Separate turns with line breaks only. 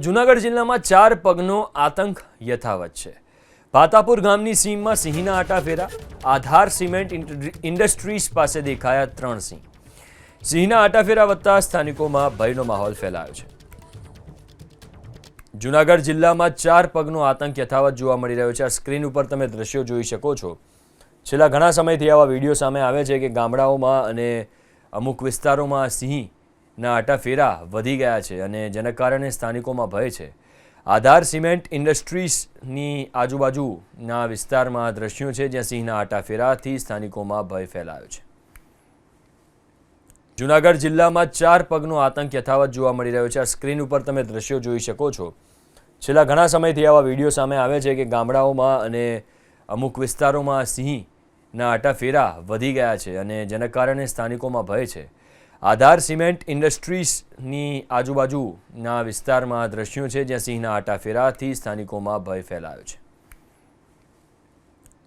જૂનાગઢ જિલ્લામાં 4 પગનો આતંક યથાવત છે। ભાતાપુર ગામની સીમમાં સિંહના આટાફેરા। આધાર સિમેન્ટ ઇન્ડસ્ટ્રીઝ પાસે દેખાયા 3 સિંહ। સિંહના આટાફેરા વધતા સ્થાનિકોમાં ભયનો માહોલ ફેલાયો છે। જૂનાગઢ જિલ્લામાં 4 પગનો આતંક યથાવત જોવા મળી રહ્યો છે। આ સ્ક્રીન ઉપર તમે દ્રશ્યો જોઈ શકો છો। છેલ્લા ઘણા સમયથી આવા વિડીયો સામે આવે છે કે ગામડાઓમાં અને અમુક વિસ્તારોમાં સિંહના આટાફેરા વધી ગયા છે અને જેના કારણે સ્થાનિકોમાં ભય છે। આધાર સિમેન્ટ ઇન્ડસ્ટ્રીઝની આજુબાજુના વિસ્તારમાં દ્રશ્યો છે જ્યાં સિંહના આટાફેરાથી સ્થાનિકોમાં ભય ફેલાયો છે। જૂનાગઢ જિલ્લામાં 4 પગનો આતંક યથાવત જોવા મળી રહ્યો છે। આ સ્ક્રીન ઉપર તમે દ્રશ્યો જોઈ શકો છો। છેલ્લા ઘણા સમયથી આવા વિડીયો સામે આવે છે કે ગામડાઓમાં અને અમુક વિસ્તારોમાં સિંહના આટાફેરા વધી ગયા છે અને જેના કારણે સ્થાનિકોમાં ભય છે। આધાર સિમેન્ટ ઇન્ડસ્ટ્રીઝની આજુબાજુના વિસ્તારમાં દ્રશ્યો છે જ્યાં સિંહના આટાફેરાથી સ્થાનિકોમાં ભય ફેલાયો છે।